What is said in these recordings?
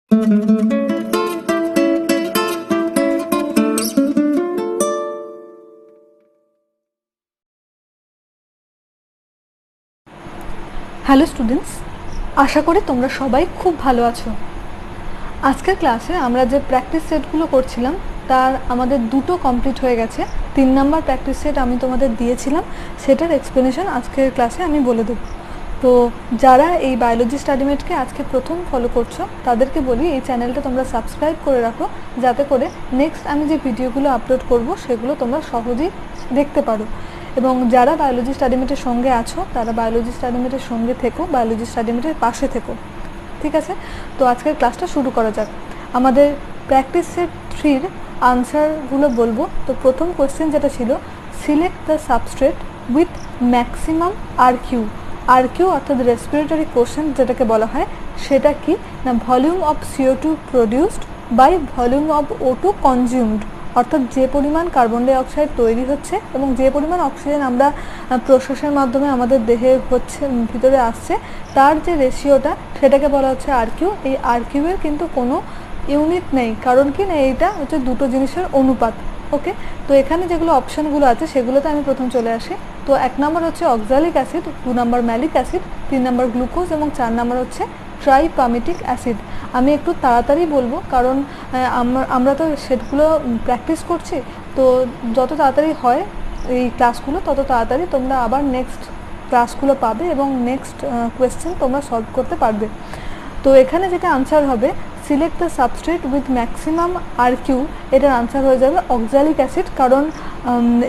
Hello students, আশা করি তোমরা সবাই খুব ভালো আছো। আজকের ক্লাসে আমরা যে প্র্যাকটিস সেটগুলো করছিলাম তার আমাদের দুটো কমপ্লিট হয়ে গেছে। 3 নাম্বার প্র্যাকটিস সেট আমি তোমাদের দিয়েছিলাম, সেটার এক্সপ্লেনেশন আজকের ক্লাসে আমি বলে দেব। তো যারা এই বায়োলজি স্টাডিমেটকে আজকে প্রথম ফলো করছো তাদেরকে বলি এই চ্যানেলটা তোমরা সাবস্ক্রাইব করে রাখো, যাতে করে নেক্সট আমি যে ভিডিওগুলো আপলোড করব সেগুলো তোমরা সহজেই দেখতে পারো। এবং যারা বায়োলজি স্টাডিমেটের সঙ্গে আছো তারা বায়োলজি স্টাডিমেটের সঙ্গে থেকো, বায়োলজি স্টাডিমেটের পাশে থেকো, ঠিক আছে? তো আজকের ক্লাসটা শুরু করা যাক। আমাদের প্র্যাকটিস সেট 3-র আনসারগুলো বলবো। তো প্রথম কোয়েশ্চেন যেটা ছিল, select the substrate with maximum RQ. RQ অর্থাৎ রেসপিরেটরি কোশেন্ট যেটাকে বলা হয়, সেটা কি না volume of CO2 produced by volume of O2 consumed, অর্থাৎ যে পরিমাণ কার্বন ডাই অক্সাইড তৈরি হচ্ছে এবং যে পরিমাণ অক্সিজেন আমরা প্রশ্বাসের মাধ্যমে আমাদের দেহে ভিতরে আসছে, তার যে রেশিওটা সেটাকে বলা হচ্ছে আরকিউ। এই আরকিউয়ের কিন্তু কোনো ইউনিট নেই, কারণ কি না এইটা হচ্ছে দুটো জিনিসের অনুপাত। ওকে, তো এখানে যেগুলো অপশানগুলো আছে সেগুলোতে আমি প্রথম চলে আসি। তো 1 নম্বর হচ্ছে অক্সালিক অ্যাসিড, 2 নম্বর ম্যালিক অ্যাসিড, 3 নম্বর গ্লুকোজ এবং 4 নম্বর হচ্ছে ট্রাইপামিটিক অ্যাসিড। আমি একটু তাড়াতাড়ি বলবো কারণ আমরা তো সেটগুলো প্র্যাকটিস করছি, তো যত তাড়াতাড়ি হয় এই ক্লাসগুলো তত তাড়াতাড়ি তোমরা আবার নেক্সট ক্লাসগুলো পাবে এবং নেক্সট কোয়েশ্চেন তোমরা সলভ করতে পারবে। তো এখানে যেটা আনসার হবে, select the substrate with maximum RQ, এটার আনসার হয়ে যাবে অক্সালিক অ্যাসিড। কারণ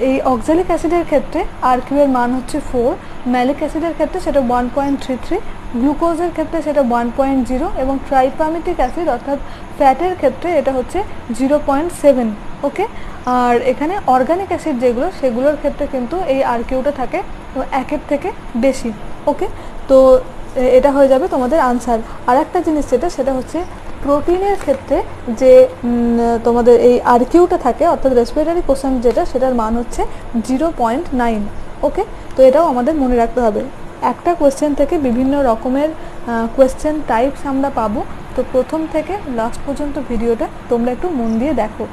এই অক্সালিক অ্যাসিডের ক্ষেত্রে আরকিউ এর মান হচ্ছে 4, ম্যালিক অ্যাসিডের ক্ষেত্রে সেটা 1.33, গ্লুকোজের ক্ষেত্রে সেটা 1.0 এবং ট্রাইপামিটিক অ্যাসিড অর্থাৎ ফ্যাটের ক্ষেত্রে এটা হচ্ছে 0.7। ওকে, আর এখানে অর্গানিক অ্যাসিড যেগুলো সেগুলোর ক্ষেত্রে কিন্তু এই আরকিউটা থাকে 1-এর থেকে বেশি। ওকে, তো এটা হয়ে যাবে তোমাদের আনসার। আর একটা জিনিস সেটা হচ্ছে প্রোটিনের ক্ষেত্রে যে তোমাদের এই আরকিউটা থাকে অর্থাৎ রেসপিরেটরি কোশেন্ট যেটা, সেটার মান হচ্ছে 0.9। ওকে, তো এটাও আমাদের মনে রাখতে হবে। একটা কোয়েশ্চেন থেকে বিভিন্ন রকমের কোয়েশ্চেন টাইপস আমরা পাবো, তো প্রথম থেকে লাস্ট পর্যন্ত ভিডিওটা তোমরা একটু মন দিয়ে দেখো।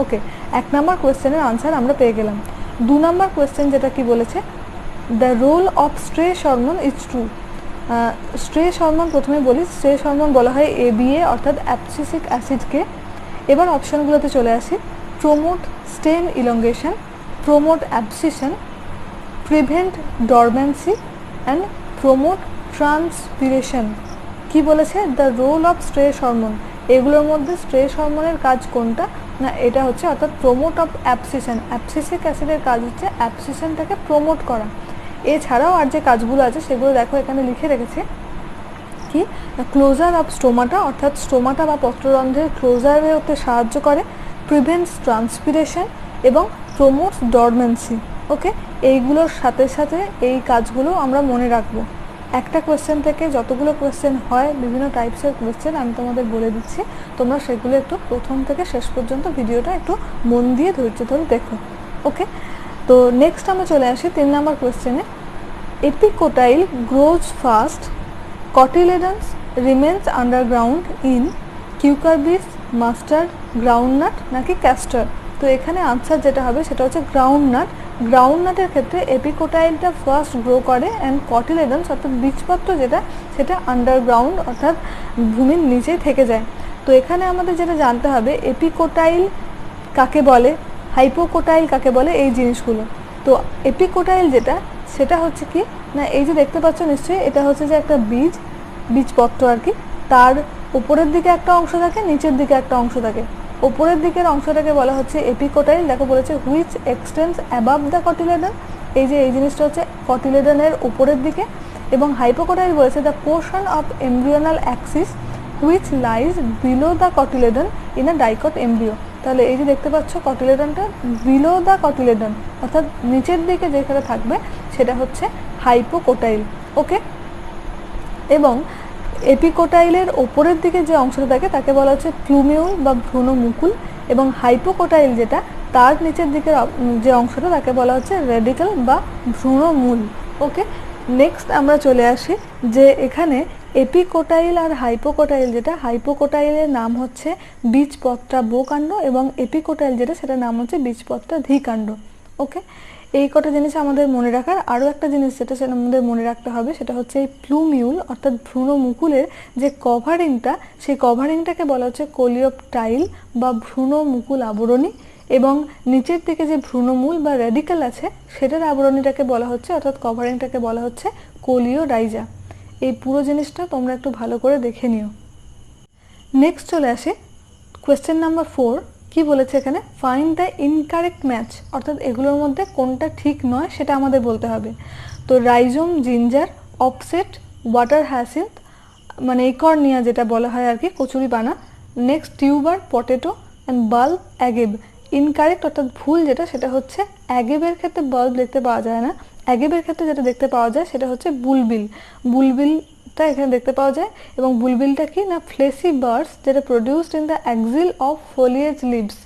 ওকে, 1 নম্বর কোয়েশ্চেনের আনসার আমরা পেয়ে গেলাম। 2 নম্বর কোয়েশ্চেন যেটা কি বলেছে, the role of stress hormone is true. Stress hormone প্রথমে বলি, স্ট্রেস হরমোন বলা হয় ABA অর্থাৎ অ্যাবসিসিক অ্যাসিডকে। এবার অপশনগুলোতে চলে আসি, promote stem elongation, promote abscission, prevent dormancy and promote transpiration. কি বলেছে, the role of stress hormone, এগুলোর মধ্যে স্ট্রেস হরমোনের কাজ কোনটা না এটা হচ্ছে অর্থাৎ প্রমোট অফ অ্যাবসিশন। অ্যাবসিসিক অ্যাসিডের কাজ হচ্ছে অ্যাবসিশনটাকে প্রমোট করা। এছাড়াও আর যে কাজগুলো আছে সেগুলো দেখো এখানে লিখে রেখেছে, কি ক্লোজার অফ স্টোমাটা অর্থাৎ স্টোমাটা বা পত্ররন্ধ্রের ক্লোজারে হতে সাহায্য করে, প্রিভেন্টস ট্রান্সপিরেশন এবং প্রমোটস ডরমেন্সি। ওকে, এইগুলোর সাথে সাথে এই কাজগুলো আমরা মনে রাখবো। একটা কোয়েশ্চেন থেকে যতগুলো কোয়েশ্চেন হয়, বিভিন্ন টাইপসের কোয়েশ্চেন আমি তোমাদের বলে দিচ্ছি, তোমরা সেগুলো একটু প্রথম থেকে শেষ পর্যন্ত ভিডিওটা একটু মন দিয়ে ধৈর্য ধরে দেখো। ওকে, তো নেক্সট আমরা চলে আসি 3 নম্বর কোয়েশ্চেনে। Epicotyl grows fast, cotyledons remains underground in cucurbits, mustard, groundnut নাকি ক্যাস্টার। তো এখানে আনসার যেটা হবে সেটা হচ্ছে গ্রাউন্ডনাট। গ্রাউন্ডনাটের ক্ষেত্রে এপিকোটাইলটা ফার্স্ট গ্রো করে অ্যান্ড কটিলেডন্স অর্থাৎ বীজপত্র যেটা সেটা আন্ডারগ্রাউন্ড অর্থাৎ ভূমির নিচেই থেকে যায়। তো এখানে আমাদের যেটা জানতে হবে, এপিকোটাইল কাকে বলে, হাইপোকোটাইল কাকে বলে, এই জিনিসগুলো। তো এপিকোটাইল যেটা সেটা হচ্ছে কি না, এই যে দেখতে পাচ্ছ নিশ্চয়ই, এটা হচ্ছে যে একটা বীজপত্র আর কি, তার উপরের দিকে একটা অংশ থাকে, নিচের দিকে একটা অংশ থাকে। উপরের দিকের অংশটাকে বলা হচ্ছে এপিকোটাইল, দেখো বলেছে which extends above the cotyledon, এই যে এই জিনিসটা হচ্ছে কটিলেডনের উপরের দিকে। এবং হাইপোকোটাইল বলেছে the portion of embryonal axis which lies below the cotyledon in a dicot embryo. তাহলে এই যে দেখতে পাচ্ছ কটিলেডনটা বিলো দ্য কটিলেডন অর্থাৎ নিচের দিকে যেখানে থাকবে সেটা হচ্ছে হাইপোকোটাইল। ওকে, এবং এপিকোটাইলের ওপরের দিকে যে অংশটা থাকে তাকে বলা হচ্ছে প্লুমিউল বা ভ্রূণমুকুল, এবং হাইপোকোটাইল যেটা তার নিচের দিকের যে অংশটা তাকে বলা হচ্ছে রেডিকেল বা ভ্রূণমূল। ওকে, নেক্সট আমরা চলে আসি যে এখানে এপিকোটাইল আর হাইপোকোটাইল, যেটা হাইপোকোটাইলের নাম হচ্ছে বীজপত্রা বোকাণ্ড এবং এপিকোটাইল যেটা সেটার নাম হচ্ছে বীজপত্রা ধিকাণ্ড। ওকে, এই কটা জিনিস আমাদের মনে রাখার। আরও একটা জিনিস যেটা সেটা আমাদের মনে রাখতে হবে সেটা হচ্ছে এই প্লুমিউল অর্থাৎ ভ্রূণমুকুলের যে কভারিংটা, সেই কভারিংটাকে বলা হচ্ছে কোলিওপটাইল বা ভ্রূণমুকুল আবরণী, এবং নিচের দিকে যে ভ্রূণমূল বা রেডিক্যাল আছে সেটার আবরণীটাকে বলা হচ্ছে অর্থাৎ কভারিংটাকে বলা হচ্ছে কোলিওডাইজা। এই পুরো জিনিসটা তোমরা একটু ভালো করে দেখে নিও। নেক্সট চলে আসে কোয়েশ্চেন নাম্বার 4। কি বলেছে এখানে? ফাইন্ড দ্য ইনকারেক্ট ম্যাচ, অর্থাৎ এগুলোর মধ্যে কোনটা ঠিক নয় সেটা আমাদের বলতে হবে। তো rhizome ginger, offset water hyacinth মানে একর্নিয়া যেটা বলা হয় আর কি, কচুরিপানা, next tuber potato and bulb agave. Incorrect অর্থাৎ ভুল যেটা সেটা হচ্ছে অ্যাগেবের ক্ষেত্রে বাল্ব দেখতে পাওয়া যায় না, অ্যাগেবের ক্ষেত্রে যেটা দেখতে পাওয়া যায় সেটা হচ্ছে বুলবিল। বুলবিলটা এখানে দেখতে পাওয়া যায়, এবং বুলবিলটা কি না ফ্লেসি বার্ডস যেটা produced in the axil of foliage leaves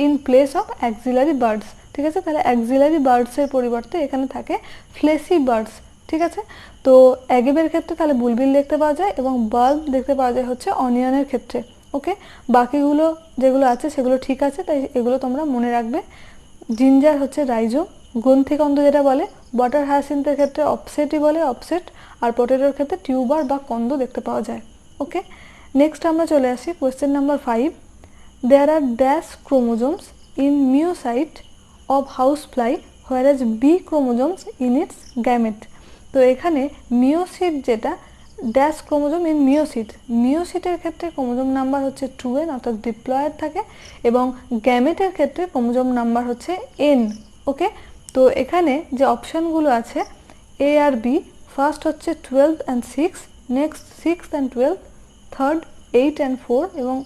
in place of axillary buds. ঠিক আছে, তাহলে অ্যাক্সিলারি বার্ডসের পরিবর্তে এখানে থাকে ফ্লেসি বার্ডস। ঠিক আছে, তো অ্যাগেবের ক্ষেত্রে তাহলে বুলবিল দেখতে পাওয়া যায় এবং বাল্ব দেখতে পাওয়া যায় হচ্ছে অনিয়নের ক্ষেত্রে। ওকে, বাকিগুলো যেগুলো আছে সেগুলো ঠিক আছে, তাই এগুলো তোমরা মনে রাখবে। জিঞ্জার হচ্ছে রাইজোম, গ্রন্থিকন্দ যেটা বলে, ওয়াটার হায়াসিন্থের ক্ষেত্রে অপসেটই বলে অপসেট, আর পটেটোর ক্ষেত্রে টিউবার বা কন্দ দেখতে পাওয়া যায়। ওকে, নেক্সট আমরা চলে আসি question number 5। There are dash chromosomes in meiocyte of house fly whereas B chromosomes in its gamete. তো এখানে মিওসিট যেটা, ড্যাশ ক্রোমোজোম ইন মিওসিট, মিওসিটের ক্ষেত্রে ক্রোমোজোম নাম্বার হচ্ছে 2n অর্থাৎ ডিপ্লয়েড থাকে, এবং গ্যামেটের ক্ষেত্রে ক্রোমোজোম নাম্বার হচ্ছে n। ওকে, তো এখানে যে অপশানগুলো আছে এ আর বি, ফার্স্ট হচ্ছে 12 and 6, next 6 and 12, third 8 and 4, এবং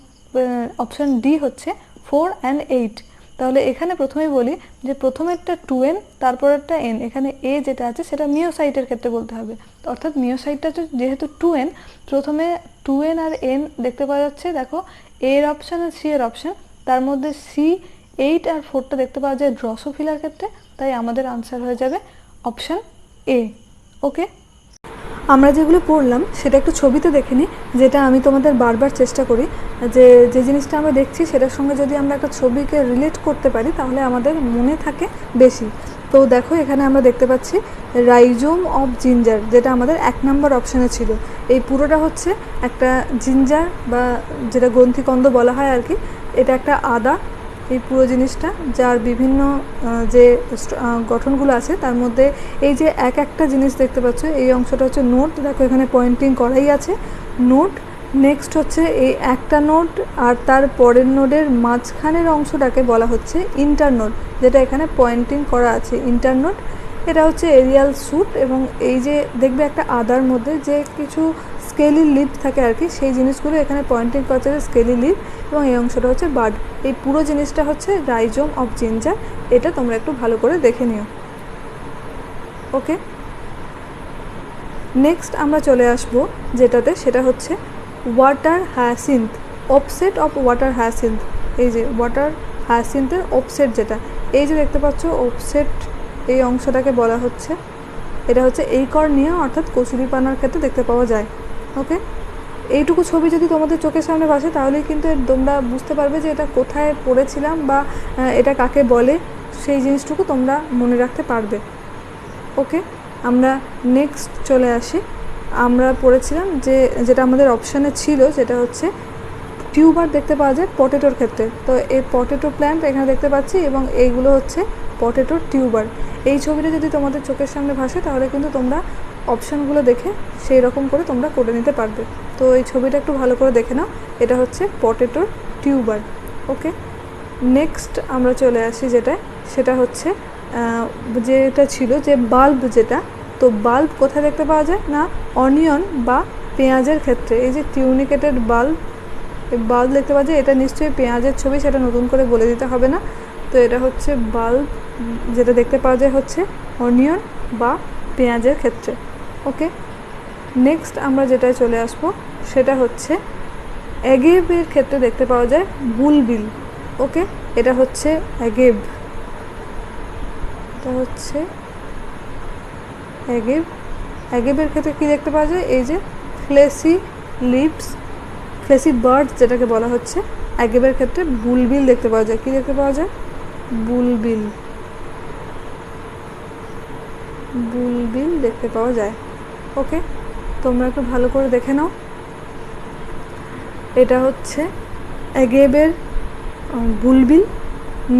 অপশান ডি হচ্ছে 4 and 8। তাহলে এখানে প্রথমেই বলি যে প্রথমেরটা 2n তারপরেরটা n, এখানে এ যেটা আছে সেটা মিওসাইটের ক্ষেত্রে বলতে হবে, অর্থাৎ মিওসাইটটা যেহেতু 2n, প্রথমে 2n আর n দেখতে পাওয়া যাচ্ছে। দেখো এর অপশান আর সি এর অপশান, তার মধ্যে সি 8 আর 4টা দেখতে পাওয়া যায় ড্রসোফিলার ক্ষেত্রে, তাই আমাদের আনসার হয়ে যাবে অপশান এ। ওকে, আমরা যেগুলো পড়লাম সেটা একটু ছবিতে দেখে নিই, যেটা আমি তোমাদের বারবার চেষ্টা করি যে যে জিনিসটা আমরা দেখছি সেটার সঙ্গে যদি আমরা একটা ছবিকে রিলেট করতে পারি তাহলে আমাদের মনে থাকে বেশি। তো দেখো এখানে আমরা দেখতে পাচ্ছি রাইজোম অফ জিঞ্জার, যেটা আমাদের 1 নম্বর অপশানে ছিল। এই পুরোটা হচ্ছে একটা জিঞ্জার বা যেটা গ্রন্থিকন্দ বলা হয় আর কি, এটা একটা আদা, এই পুরো জিনিসটা যার বিভিন্ন যে গঠনগুলো আছে তার মধ্যে এই যে একটা জিনিস দেখতে পাচ্ছ, এই অংশটা হচ্ছে নোট। দেখো এখানে পয়েন্টিং করাই আছে নোট। নেক্সট হচ্ছে এই একটা নোট আর তার পরের নোডের মাঝখানের অংশটাকে বলা হচ্ছে ইন্টারনোড, যেটা এখানে পয়েন্টিং করা আছে ইন্টারনোড। এটা হচ্ছে এরিয়াল স্যুট, এবং এই যে দেখবে একটা আদার মধ্যে যে কিছু স্কেলি লিপ থাকে আর কি, সেই জিনিসগুলো এখানে পয়েন্টিং করছে স্কেলি লিপ, এবং এই অংশটা হচ্ছে বার্ড। এই পুরো জিনিসটা হচ্ছে রাইজোম অফ জিঞ্জার, এটা তোমরা একটু ভালো করে দেখে নিও। ওকে, নেক্সট আমরা চলে আসব যেটাতে, সেটা হচ্ছে water hyacinth, offset of water hyacinth. এই যে ওয়াটার হায়াসিন্থের অপসেট যেটা, এই যে দেখতে পাচ্ছ অপসেট, এই অংশটাকে বলা হচ্ছে, এটা হচ্ছে এইকর্নিয়া অর্থাৎ কচুরিপানার ক্ষেত্রে দেখতে পাওয়া যায়। ওকে, এইটুকু ছবি যদি তোমাদের চোখের সামনে ভাসে তাহলেই কিন্তু তোমরা বুঝতে পারবে যে এটা কোথায় পড়েছিলাম বা এটা কাকে বলে, সেই জিনিসটুকু তোমরা মনে রাখতে পারবে। ওকে, আমরা নেক্সট চলে আসি। আমরা পড়েছিলাম যে যেটা আমাদের অপশানে ছিল যেটা হচ্ছে টিউবার দেখতে পাওয়া যায় পটেটোর ক্ষেত্রে। তো এই পটেটো প্ল্যান্ট এখানে দেখতে পাচ্ছি, এবং এইগুলো হচ্ছে পটেটোর টিউবার। এই ছবিটা যদি তোমাদের চোখের সামনে ভাসে তাহলে কিন্তু তোমরা অপশানগুলো দেখে সেই রকম করে তোমরা করে নিতে পারবে। তো এই ছবিটা একটু ভালো করে দেখে নাও, এটা হচ্ছে পটেটোর টিউবার। ওকে, নেক্সট আমরা চলে আসি যেটায়, সেটা হচ্ছে যেটা ছিল যে বাল্ব যেটা, তো বাল্ব কোথায় দেখতে পাওয়া যায় না অনিয়ন বা পেঁয়াজের ক্ষেত্রে। এই যে টিউনিকেটেড বাল্ব, এই বাল্ব দেখতে পাওয়া যায়, এটা নিশ্চয়ই পেঁয়াজের ছবি, সেটা নতুন করে বলে দিতে হবে না। তো এটা হচ্ছে বাল্ব যেটা দেখতে পাওয়া যায় হচ্ছে অনিয়ন বা পেঁয়াজের ক্ষেত্রে। ওকে, নেক্সট আমরা যেটায় চলে আসব সেটা হচ্ছে অ্যাগেবের ক্ষেত্রে দেখতে পাওয়া যায় বুলবিল। ওকে, এটা হচ্ছে অ্যাগেব, এটা হচ্ছে অ্যাগেব। অ্যাগেবের ক্ষেত্রে কী দেখতে পাওয়া যায়, এই যে ফ্লেসি লিভস, ফ্লেসি বার্ডস যেটাকে বলা হচ্ছে। অ্যাগেবের ক্ষেত্রে বুলবিল দেখতে পাওয়া যায়। কি দেখতে পাওয়া যায়? বুলবিল, বুলবিল দেখতে পাওয়া যায়। ওকে, তোমরা একটু ভালো করে দেখে নাও। এটা হচ্ছে অ্যাগেবের বুলবিল।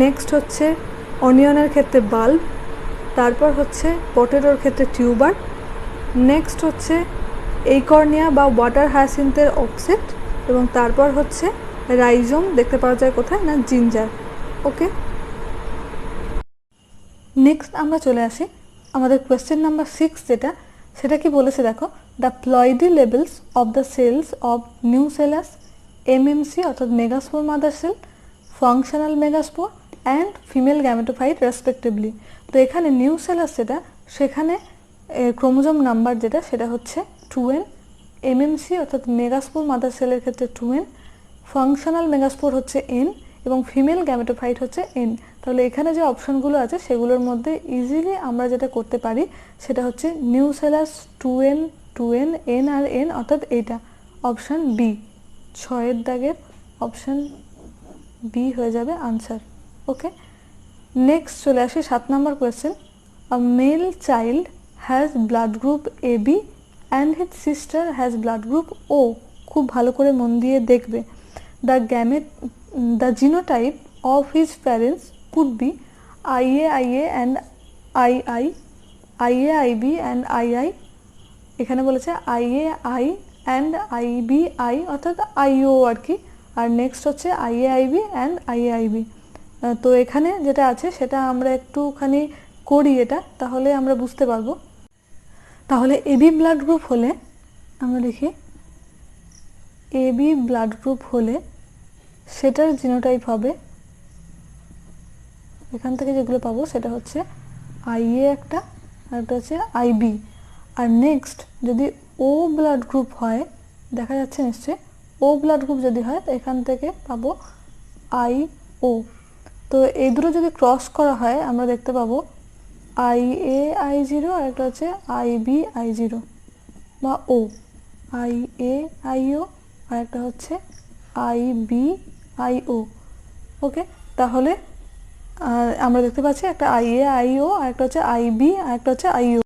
নেক্সট হচ্ছে অনিয়নের ক্ষেত্রে বাল্ব, তারপর হচ্ছে পটেটোর ক্ষেত্রে টিউবার, নেক্সট হচ্ছে এইকর্নিয়া বা ওয়াটার হায়াসিন্থের অফসেট, এবং তারপর হচ্ছে রাইজোম দেখতে পাওয়া যায় কোথায় না জিঞ্জার। ওকে, নেক্সট আমরা চলে আসি আমাদের কোয়েশ্চেন নাম্বার 6 যেটা, সেটা কি বলেছে দেখো, the ploidy levels of the cells of nucellus, MMC অর্থাৎ megaspore mother cell, functional megaspore and female gametophyte respectively. তো এখানে নিউসেলাস যেটা, সেখানে ক্রোমোজোম নাম্বার যেটা সেটা হচ্ছে 2n, এমএমসি অর্থাৎ মেগাস্পোর মাদার সেলের ক্ষেত্রে 2n, ফাংশনাল মেগাস্পোর হচ্ছে n, এবং ফিমেল গ্যামেটোফাইট হচ্ছে n। তাহলে এখানে যে অপশনগুলো আছে সেগুলোর মধ্যে ইজিলি আমরা যেটা করতে পারি সেটা হচ্ছে নিউসেলাস 2n, 2n, n আর n, অর্থাৎ এইটা অপশান বি, 6 দাগের অপশান বি হয়ে যাবে আনসার। ওকে, নেক্সট চলে আসি 7 নম্বর question. A male child has blood group AB and his sister has blood group O। খুব ভালো করে মন দিয়ে দেখবে। The genotype of his parents could be IAIA and II, IAIB and II। এখানে বলেছে IAI and IBI অর্থাৎ IO আর কি, আর নেক্সট হচ্ছে IAIB and IAIB। তো এখানে যেটা আছে সেটা আমরা একটুখানি করি এটা, তাহলে আমরা বুঝতে পারবো। তাহলে AB ব্লাড গ্রুপ হলে আমরা দেখি, AB ব্লাড গ্রুপ হলে সেটার জিনোটাইপ হবে, এখান থেকে যেগুলো পাবো সেটা হচ্ছে IA একটা, আর একটা হচ্ছে IB। আর নেক্সট যদি O ব্লাড গ্রুপ হয়, দেখা যাচ্ছে নিশ্চয়ই O ব্লাড গ্রুপ যদি হয় তো এখান থেকে পাবো IO। তো এই দুটো যদি ক্রস করা হয় আমরা দেখতে পাবো IA I0 আর একটা হচ্ছে IB I0 বা O, IAIO আর একটা হচ্ছে IBIO। ওকে, তাহলে আমরা দেখতে পাচ্ছি একটা IAIO আর একটা হচ্ছে IB আর একটা হচ্ছে IO।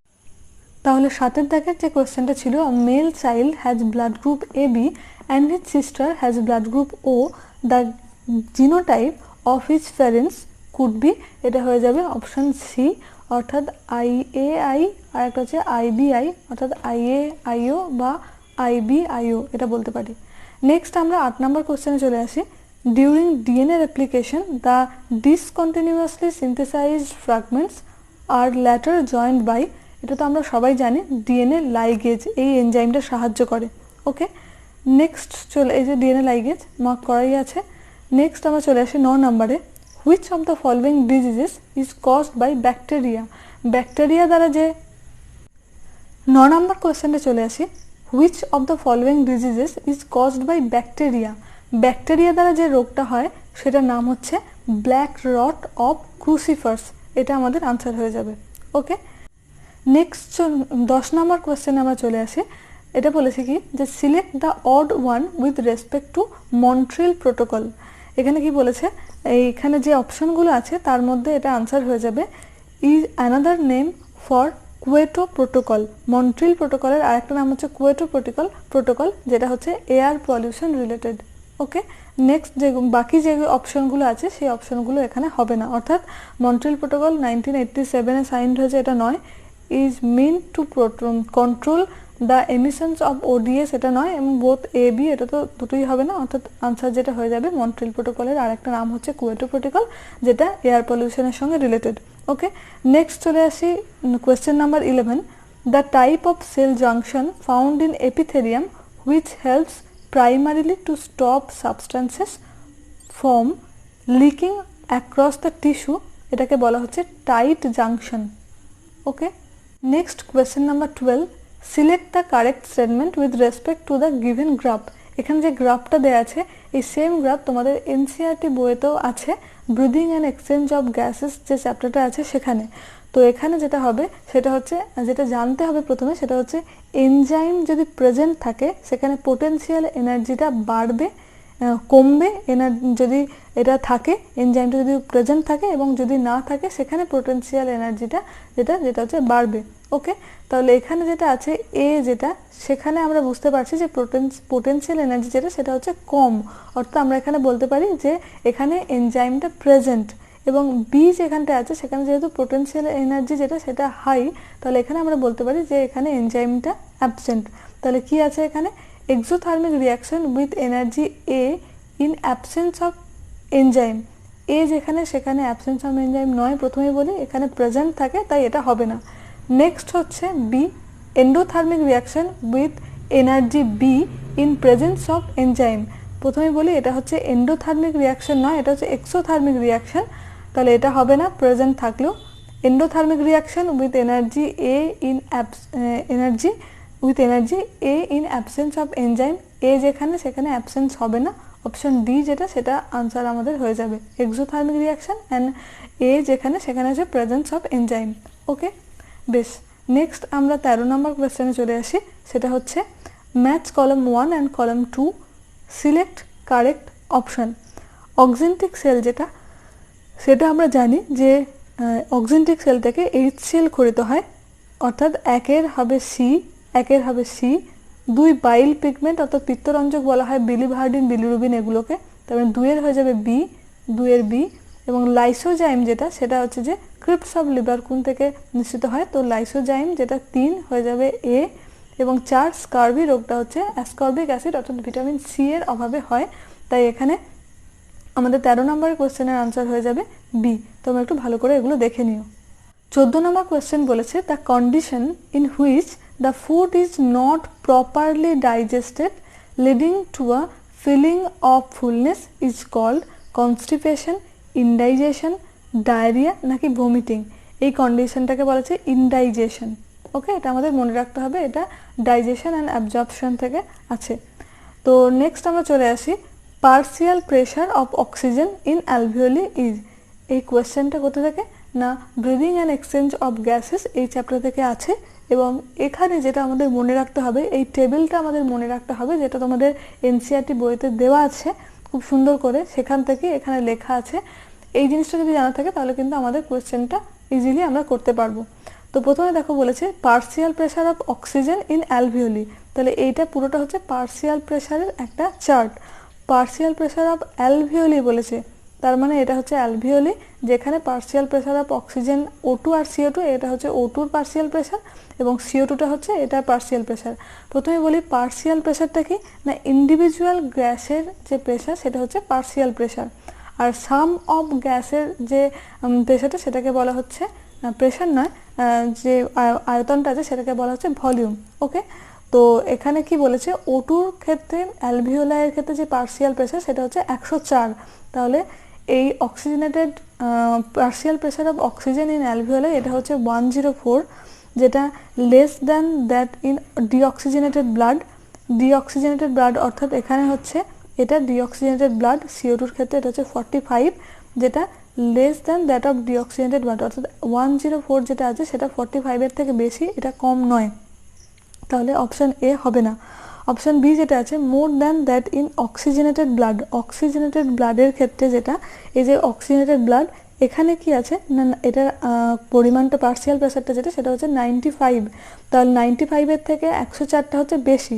তাহলে 7 দাগের যে কোয়েশ্চেনটা ছিল, male child has blood group AB and his sister has blood group O, the genotype of his parents could be, এটা হয়ে যাবে অপশান সি, অর্থাৎ IAI আর একটা হচ্ছে IBI অর্থাৎ IAIO বা IBIO এটা বলতে পারি। নেক্সট আমরা 8 নম্বর কোয়েশ্চেনে চলে আসি। During DNA replication, the discontinuously synthesized fragments are later joined by, এটা তো আমরা সবাই জানি DNA লাইগেজ, এই এনজাইমটা সাহায্য করে। ওকে, নেক্সট চলে, এই যে DNA লাইগেজ মার্ক করাই আছে। নেক্সট আমরা চলে আসি 9 নম্বরে। Which of the following diseases is caused by bacteria. Bacteria দ্বারা যে 9 নম্বর কোয়েশ্চেনটা চলে আসি, which of the following diseases is caused by bacteria. Bacteria দ্বারা যে রোগটা হয় সেটার নাম হচ্ছে ব্ল্যাক রট অফ ক্রুসিফার্স, এটা আমাদের আনসার হয়ে যাবে। ওকে, নেক্সট 10 নম্বর কোয়েশ্চেনে আমরা চলে আসি। এটা বলেছে কি যে select the odd one with respect two Montreal protocol. এখানে কি বলেছে, এইখানে যে অপশনগুলো আছে তার মধ্যে এটা আনসার হয়ে যাবে is another name for Kyoto protocol. Montreal প্রোটোকলের আরেকটা নাম হচ্ছে কুয়েটো প্রোটোকল, যেটা হচ্ছে air pollution related. Okay, next যে বাকি যে অপশনগুলো আছে সেই অপশনগুলো এখানে হবে না, অর্থাৎ মন্ট্রিয়াল প্রোটোকল 1987-এ সাইন্ড হয়েছে, এটা নয়। Is mean to control the emissions of ODS, এটা নয়, এবং বোথ AB এটা তো দুটোই হবে না, অর্থাৎ আনসার যেটা হয়ে যাবে মন্ট্রিয়াল প্রোটোকলের আরেকটা নাম হচ্ছে কুয়েটো প্রোটোকল, যেটা এয়ার পলিউশনের সঙ্গে রিলেটেড। ওকে, নেক্সট চলে আসি question number 11। The type of cell junction found in epithelium which helps primarily to stop substances from leaking across the tissue, এটাকে বলা হচ্ছে tight junction. Okay, next question number 12। Select the correct statement with respect to the given graph. এখানে যে গ্রাফটা দেওয়া আছে এই same graph তোমাদের NCERT বইয়েতেও আছে, breathing and exchange of gases যে চ্যাপ্টারটা আছে সেখানে। তো এখানে যেটা হবে সেটা হচ্ছে, যেটা জানতে হবে প্রথমে সেটা হচ্ছে এনজাইম যদি প্রেজেন্ট থাকে সেখানে পোটেনশিয়াল এনার্জিটা বাড়বে, কমবে, যদি এটা থাকে, এনজাইমটা যদি প্রেজেন্ট থাকে, এবং যদি না থাকে সেখানে পোটেনশিয়াল এনার্জিটা যেটা হচ্ছে বাড়বে। ওকে, তাহলে এখানে যেটা আছে এ যেটা, সেখানে আমরা বুঝতে পারছি যে পোটেনশিয়াল এনার্জি যেটা সেটা হচ্ছে কম, অর্থাৎ আমরা এখানে বলতে পারি যে এখানে এনজাইমটা প্রেজেন্ট। এবং বি যেখানটা আছে সেখানে যেহেতু পোটেনশিয়াল এনার্জি যেটা সেটা হাই, তাহলে এখানে আমরা বলতে পারি যে এখানে এনজাইমটা অ্যাবসেন্ট। তাহলে কি আছে এখানে, exothermic reaction with energy A in absence of enzyme. এ যেখানে সেখানে অ্যাবসেন্স অফ এনজাইম নয়, প্রথমেই বলি এখানে প্রেজেন্ট থাকে, তাই এটা হবে না। নেক্সট হচ্ছে B, endothermic reaction with energy be in presence of enzyme. প্রথমে বলি এটা হচ্ছে এন্ডোথার্মিক রিয়াকশন নয়, এটা হচ্ছে এক্সোথার্মিক রিয়াকশন, তাহলে এটা হবে না প্রেজেন্ট থাকলেও। Endothermic reaction with energy A in absence of enzyme, এ যেখানে সেখানে অ্যাবসেন্স হবে না, অপশন ডি যেটা সেটা আনসার আমাদের হয়ে যাবে, এক্সোথার্মিক রিয়াকশন অ্যান্ড এ যেখানে সেখানে হচ্ছে প্রেজেন্স অফ এনজাইম। ওকে, বেশ। নেক্সট আমরা 13 নম্বর কোয়েশ্চেনে চলে আসি, সেটা হচ্ছে match column 1 and column 2, select correct option. Oxyntic cell যেটা, সেটা আমরা জানি যে অক্সেন্টিক সেল থেকে HCl খরিত হয়, অর্থাৎ একের হবে সি, 2 বাইল পিগমেন্ট অর্থাৎ পিত্তরঞ্জক বলা হয় বিলিভার্ডিন, বিলিরুবিন এগুলোকে, তারপরে 2 এর হয়ে যাবে বি, 2 এর বি, এবং লাইসোজাইম যেটা সেটা হচ্ছে যে ক্রিপ্স অফ লিভারকুন থেকে নিশ্চিত হয়, তো লাইসোজাইম যেটা 3 হয়ে যাবে এ, এবং 4 স্কারবি রোগটা হচ্ছে অ্যাসকর্বিক অ্যাসিড অর্থাৎ ভিটামিন সি এর অভাবে হয়, তাই এখানে আমাদের 13 নম্বরের কোয়েশ্চেনের আনসার হয়ে যাবে বি। তোমরা একটু ভালো করে এগুলো দেখে নিও। 14 নম্বর কোয়েশ্চেন বলেছে the condition in which the food is not properly digested leading to a feeling of fullness is called constipation, indigestion, diarrhoea নাকি ভমিটিং। এই কন্ডিশনটাকে বলেছে ইনডাইজেশন। ওকে, এটা আমাদের মনে রাখতে হবে, এটা ডাইজেশন অ্যান্ড অ্যাবজর্পশন থেকে আছে। তো নেক্সট আমরা চলে আসি, partial pressure of oxygen in alveoli is. এই কোয়েশ্চেনটা কোথা থেকে, না breathing and exchange of gases এই চ্যাপ্টার থেকে আছে, এবং এখানে যেটা আমাদের মনে রাখতে হবে, এই টেবিলটা আমাদের মনে রাখতে হবে, যেটা তোমাদের এনসিইআরটি বইতে দেওয়া আছে খুব সুন্দর করে, সেখান থেকে এখানে লেখা আছে। এই জিনিসটা যদি জানা থাকে তাহলে কিন্তু আমাদের কোয়েশ্চেনটা ইজিলি আমরা করতে পারবো। তো প্রথমে দেখো বলেছে partial pressure of oxygen in alveoli, তাহলে এইটা পুরোটা হচ্ছে পার্সিয়াল প্রেশারের একটা chart. Partial pressure of alveoli বলেছে, তার মানে এটা হচ্ছে অ্যালভিওলি, যেখানে partial pressure of oxygen O2 আর CO2, এটা হচ্ছে O2 পার্সিয়াল প্রেশার, এবং CO2টা হচ্ছে এটা পার্সিয়াল প্রেশার। প্রথমে বলি পার্সিয়াল প্রেশারটা কি, না ইন্ডিভিজুয়াল গ্যাসের যে প্রেশার সেটা হচ্ছে পার্সিয়াল প্রেশার, আর সাম অফ গ্যাসের যে প্রেশারটা সেটাকে বলা হচ্ছে, প্রেশার নয়, যে আয়তনটা আছে সেটাকে বলা হচ্ছে ভলিউম। ওকে, তো এখানে কি বলেছে, O2র ক্ষেত্রে অ্যালভিওলাইয়ের ক্ষেত্রে যে পার্সিয়াল প্রেশার সেটা হচ্ছে 104, তাহলে এই oxygenated partial pressure of oxygen in alveoli এটা হচ্ছে 104, যেটা less than that in deoxygenated blood, অর্থাৎ এখানে হচ্ছে এটা ডিঅক্সিজেনেটেড ব্লাড, CO2র ক্ষেত্রে এটা হচ্ছে 45, যেটা less than that of deoxygenated blood, অর্থাৎ 104 যেটা আছে সেটা 45-এর থেকে বেশি, এটা কম নয়, তাহলে অপশন এ হবে না। অপশন বি যেটা আছে মোর দ্যান দ্যাট ইন অক্সিজেনেটেড ব্লাডের ক্ষেত্রে, যেটা এই যে অক্সিজেনেটেড ব্লাড, এখানে কি আছে না এটার পরিমাণটা পার্সিয়াল প্রেশারটা যেটা সেটা হচ্ছে 95, তাহলে 95-এর থেকে 104টা হচ্ছে বেশি,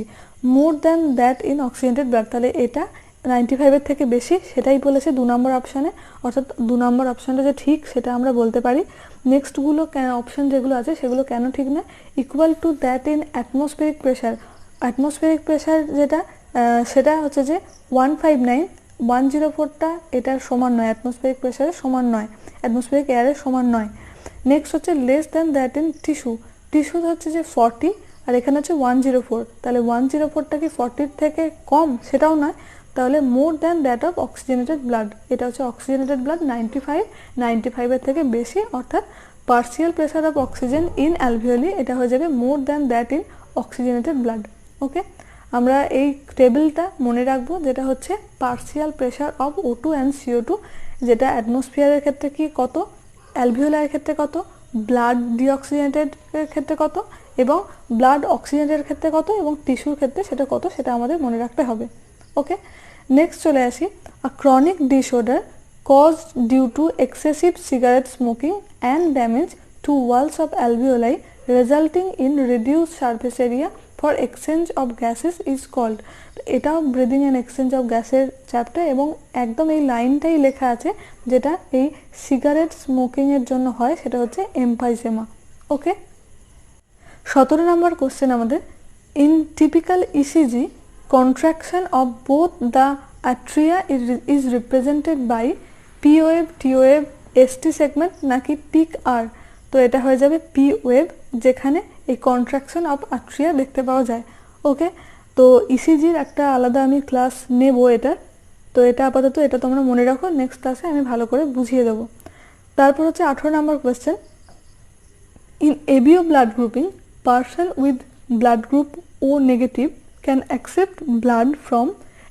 মোর than that in oxygenated blood, তাহলে এটা 95-এর থেকে বেশি, সেটাই বলেছে 2 নম্বর অপশানে, অর্থাৎ 2 নম্বর অপশানটা যে ঠিক সেটা আমরা বলতে পারি। নেক্সটগুলো অপশান যেগুলো আছে সেগুলো কেন ঠিক না, equal to that in atmospheric pressure যেটা সেটা হচ্ছে যে 159, 104টা এটার সমান নয়, অ্যাটমসফেরিক প্রেশারের সমান নয়, অ্যাটমসফেরিক এয়ারের সমান নয়। নেক্সট হচ্ছে less than that in tissue হচ্ছে যে 40, আর এখানে হচ্ছে 104, তাহলে 104টা কি 40-র থেকে কম, সেটাও নয়, তাহলে more than that of oxygenated blood, এটা হচ্ছে অক্সিজেনেটেড ব্লাড 95-এর থেকে বেশি, অর্থাৎ partial pressure of oxygen in alveoli এটা হয়ে যাবে more than that in oxygenated blood. Okay, আমরা এই টেবিলটা মনে রাখবো, যেটা হচ্ছে partial pressure of O2 and CO2, যেটা অ্যাটমসফিয়ারের ক্ষেত্রে কি কত, অ্যালভিওলাইয়ের ক্ষেত্রে কত, ব্লাড ডিঅক্সিজেনেটেড এর ক্ষেত্রে কত এবং ব্লাড অক্সিজেনের ক্ষেত্রে কত এবং টিস্যুর ক্ষেত্রে সেটা কত সেটা আমাদের মনে রাখতে হবে। ওকে, নেক্সট চলে আসি, a chronic disorder caused due to excessive cigarette smoking and damage to walls of alveoli resulting in reduced surface area for exchange of gases is called। এটাও ব্রিদিং অ্যান্ড এক্সচেঞ্জ অফ গ্যাসের chapter এবং একদম এই লাইনটাই লেখা আছে যেটা এই cigarette স্মোকিংয়ের জন্য হয়, সেটা হচ্ছে এমফাইসেমা। ওকে, 17 নম্বর কোশ্চেন আমাদের, in typical ECG contraction of both the atria is represented by P wave, T wave, ST segment নাকি পিক আর। তো এটা হয়ে যাবে পি ওয়েভ, যেখানে এই কন্ট্রাকশন অফ আট্রিয়া দেখতে পাওয়া যায়। ওকে, তো ইসিজির একটা আলাদা আমি ক্লাস নেব এটা, তো এটা আপাতত এটা তোমরা মনে রাখো, নেক্সট ক্লাসে আমি ভালো করে বুঝিয়ে দেবো। তারপর হচ্ছে 18 নম্বর question, in ABO blood grouping person with blood group O negative can accept blood from,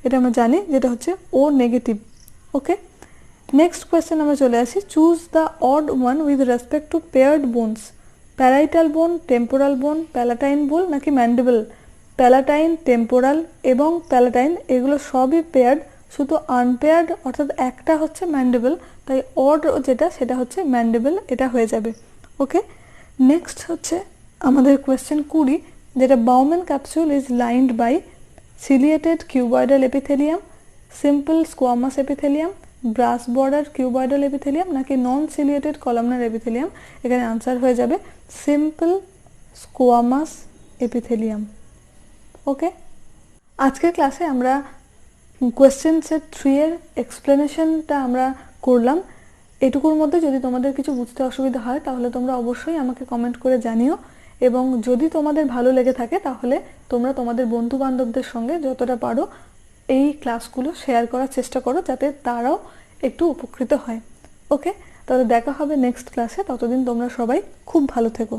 এটা আমরা জানি যেটা হচ্ছে O negative. Okay, next question আমরা চলে আসি, choose the odd one with respect to paired bones, parietal bone, temporal bone, palatine bone নাকি mandible. Palatine, temporal এবং প্যালাটাইন এগুলো সবই পেয়ার্ড, শুধু আনপেয়ার্ড অর্থাৎ একটা হচ্ছে ম্যান্ডিবল, তাই অড যেটা সেটা হচ্ছে ম্যান্ডিবল, এটা হয়ে যাবে। ওকে, নেক্সট হচ্ছে আমাদের কোয়েশ্চেন 20, যেটা Bowman capsule is lined by ciliated cuboidal epithelium, simple squamous epithelium, brush border cuboidal epithelium নাকি নন সিলিয়েটেড কলামনার এপিথেলিয়াম। এখানে আনসার হয়ে যাবে সিম্পল স্কোয়ামাস এপিথেলিয়াম। ওকে, আজকের ক্লাসে আমরা কোয়েশ্চেন সেট 3 এর এক্সপ্লেনেশনটা আমরা করলাম। এটুকুর মধ্যে যদি তোমাদের কিছু বুঝতে অসুবিধা হয় তাহলে তোমরা অবশ্যই আমাকে কমেন্ট করে জানিও, এবং যদি তোমাদের ভালো লেগে থাকে তাহলে তোমরা তোমাদের বন্ধু বান্ধবদের সঙ্গে যতটা পারো এই ক্লাসগুলো শেয়ার করার চেষ্টা করো, যাতে তারাও একটু উপকৃত হয়। ওকে, তাহলে দেখা হবে নেক্সট ক্লাসে, ততদিন তোমরা সবাই খুব ভালো থেকো।